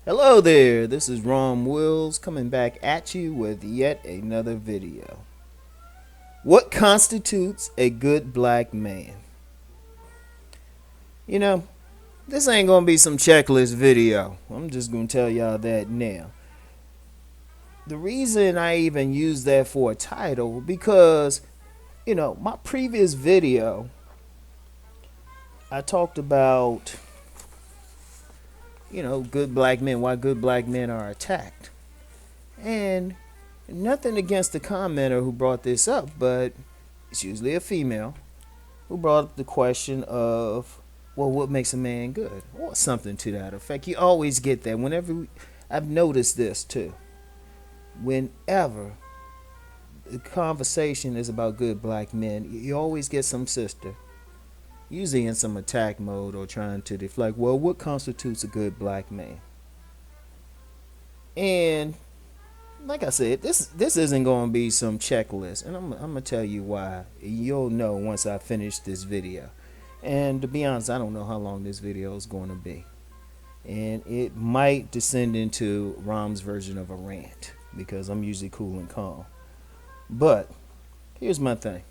Hello there, this is Ron Wills coming back at you with yet another video. What constitutes a good black man? You know, this ain't gonna be some checklist video. I'm just gonna tell y'all that now. The reason I even use that for a title because, my previous video, I talked about, good black men, why good black men are attacked. And nothing against the commenter who brought this up, but it's usually a female who brought up the question of, well, what makes a man good? Or something to that effect. You always get that. I've noticed this too. Whenever the conversation is about good black men, you always get some sister, usually in some attack mode or trying to deflect, well, what constitutes a good black man? And like I said, this isn't going to be some checklist, and I'm going to tell you why. You'll know once I finish this video. And to be honest, I don't know how long this video is going to be. And it might descend into Rom's version of a rant, because I'm usually cool and calm. But here's my thing.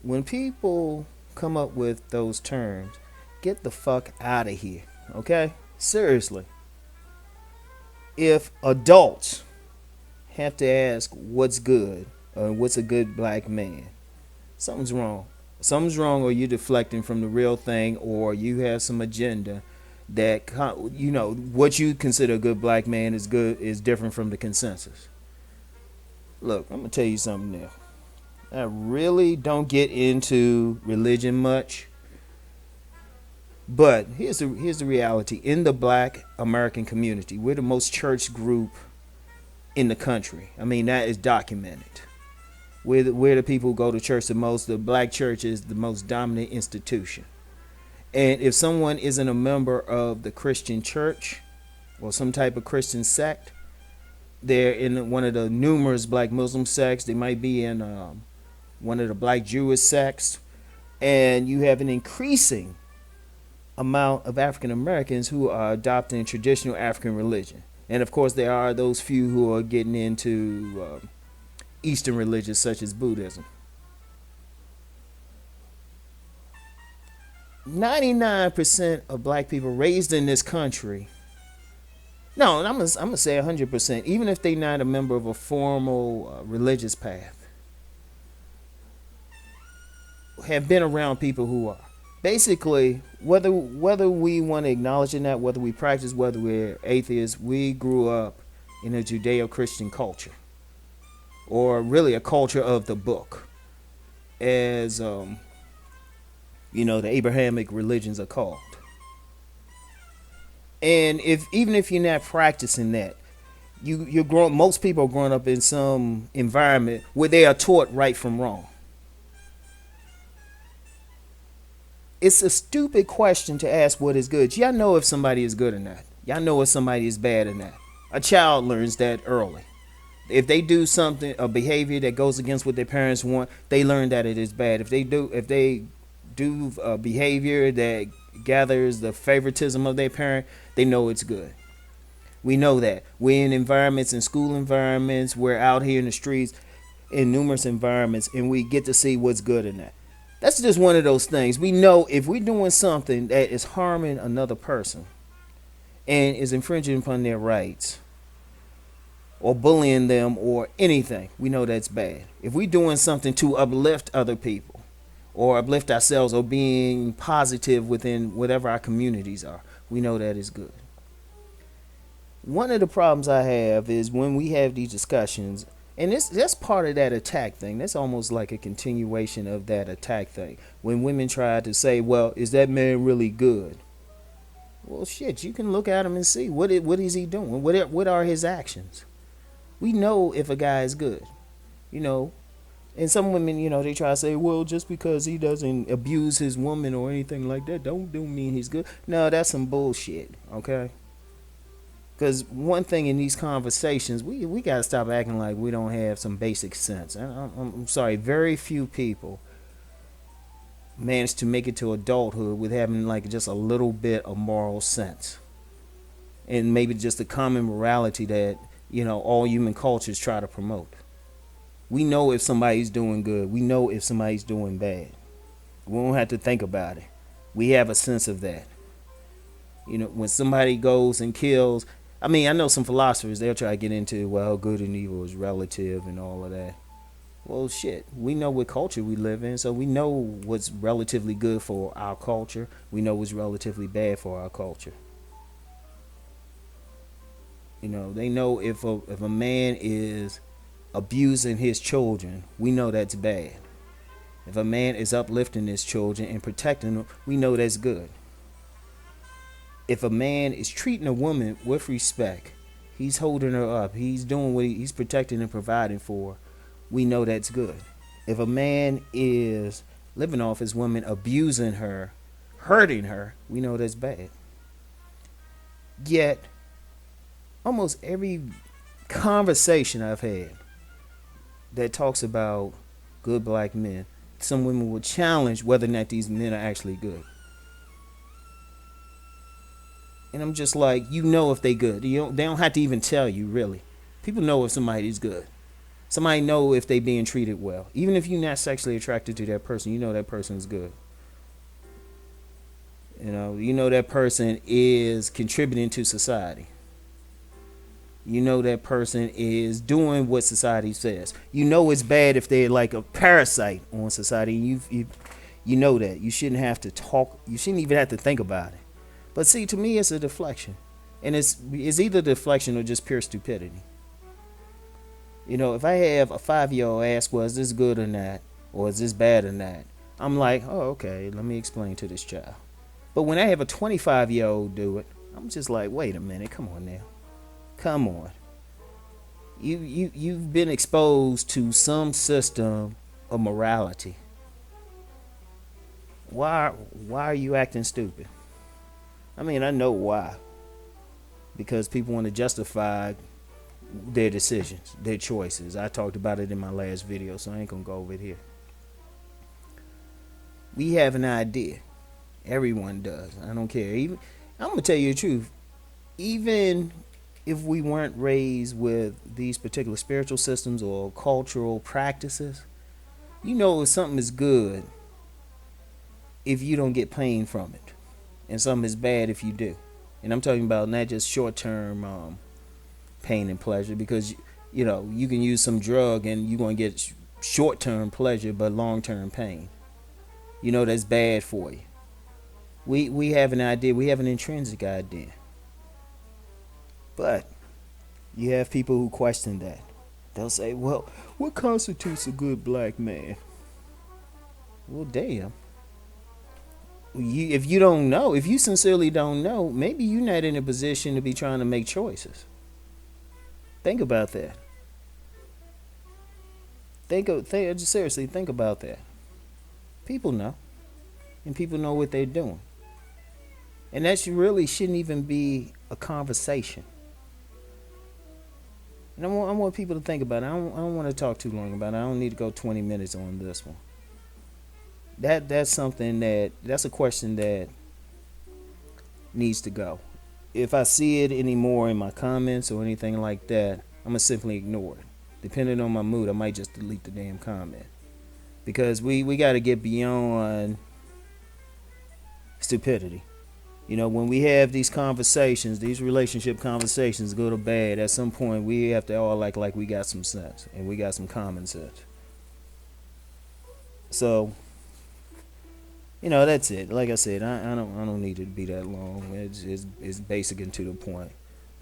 When people come up with those terms, get the fuck out of here, okay? Seriously. If adults have to ask what's good or what's a good black man, something's wrong. Something's wrong, or you're deflecting from the real thing, or you have some agenda that, what you consider a good black man is different from the consensus. Look, I'm going to tell you something now. I really don't get into religion much. But here's the reality. In the black American community, we're the most church group in the country. I mean, that is documented. We're the people who go to church the most. The black church is the most dominant institution. And if someone isn't a member of the Christian church or some type of Christian sect, they're in one of the numerous black Muslim sects. They might be in one of the black Jewish sects. And you have an increasing amount of African Americans who are adopting traditional African religion. And of course there are those few who are getting into Eastern religions such as Buddhism. 99% of black people raised in this country, no, I'm gonna say 100%, even if they're not a member of a formal religious path, have been around people who are. Basically, whether we want to acknowledge it or not, whether we practice, whether we're atheists, we grew up in a Judeo-Christian culture, or really a culture of the book, as the Abrahamic religions are called. And even if you're not practicing that, you're growing. Most people are growing up in some environment where they are taught right from wrong. It's a stupid question to ask what is good. Y'all know if somebody is good or not. Y'all know if somebody is bad or not. A child learns that early. If they do something, a behavior that goes against what their parents want, they learn that it is bad. If they do a behavior that gathers the favoritism of their parent, they know it's good. We know that. We're in environments, in school environments, we're out here in the streets, in numerous environments, and we get to see what's good or not. That's just one of those things. We know if we're doing something that is harming another person and is infringing upon their rights or bullying them or anything, we know that's bad. If we're doing something to uplift other people or uplift ourselves or being positive within whatever our communities are, we know that is good. One of the problems I have is when we have these discussions, and that's part of that attack thing. That's almost like a continuation of that attack thing. When women try to say, well, is that man really good? Well, shit, you can look at him and see. What is he doing? What are his actions? We know if a guy is good. And some women, they try to say, well, just because he doesn't abuse his woman or anything like that, don't mean he's good. No, that's some bullshit, okay? Because one thing in these conversations, we got to stop acting like we don't have some basic sense. I'm sorry, very few people manage to make it to adulthood with having like just a little bit of moral sense. and maybe just the common morality that, all human cultures try to promote. We know if somebody's doing good. We know if somebody's doing bad. We don't have to think about it. We have a sense of that. When somebody goes and kills, I mean, I know some philosophers, they'll try to get into, well, good and evil is relative and all of that. Well, shit, we know what culture we live in, so we know what's relatively good for our culture. We know what's relatively bad for our culture. They know if a man is abusing his children, we know that's bad. If a man is uplifting his children and protecting them, we know that's good. If a man is treating a woman with respect, he's holding her up, he's doing what he's protecting and providing for, we know that's good. If a man is living off his woman, abusing her, hurting her, we know that's bad. Yet, almost every conversation I've had that talks about good black men, some women will challenge whether or not these men are actually good. And I'm just like, if they good. They don't have to even tell you, really. People know if somebody's good. Somebody know if they being treated well. Even if you're not sexually attracted to that person, you know that person's good. You know that person is contributing to society. You know that person is doing what society says. You know it's bad if they're like a parasite on society. You know that. You shouldn't have to talk. You shouldn't even have to think about it. But see, to me, it's a deflection. And it's either deflection or just pure stupidity. If I have a 5-year-old ask, well, is this good or not? Or is this bad or not? I'm like, oh, okay, let me explain to this child. But when I have a 25-year-old do it, I'm just like, wait a minute, come on now. Come on. You've been exposed to some system of morality. Why are you acting stupid? I mean, I know why. Because people want to justify their decisions, their choices. I talked about it in my last video, so I ain't gonna go over it here. We have an idea. Everyone does. I don't care. I'm gonna tell you the truth. Even if we weren't raised with these particular spiritual systems or cultural practices, if something is good if you don't get pain from it, and something is bad if you do. And I'm talking about not just short-term pain and pleasure, because you can use some drug and you're going to get short-term pleasure but long-term pain. That's bad for you. We have an idea. We have an intrinsic idea. But you have people who question that. They'll say, well, what constitutes a good black man? Well, damn. If you don't know, if you sincerely don't know, maybe you're not in a position to be trying to make choices. Think about that. Seriously, think about that. People know. And people know what they're doing. And that really shouldn't even be a conversation. And I want people to think about it. I don't want to talk too long about it. I don't need to go 20 minutes on this one. That's a question that needs to go. If I see it anymore in my comments or anything like that, I'm going to simply ignore it. Depending on my mood, I might just delete the damn comment. Because we got to get beyond stupidity. When we have these conversations, these relationship conversations, good or bad, at some point we have to all act like we got some sense and we got some common sense. So, that's it. Like I said, I don't need it to be that long. It's basic and to the point.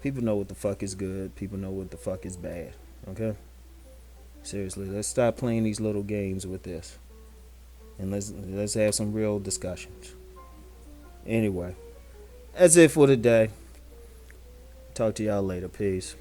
People know what the fuck is good. People know what the fuck is bad. Okay? Seriously, let's stop playing these little games with this. And let's have some real discussions. Anyway, that's it for today. Talk to y'all later. Peace.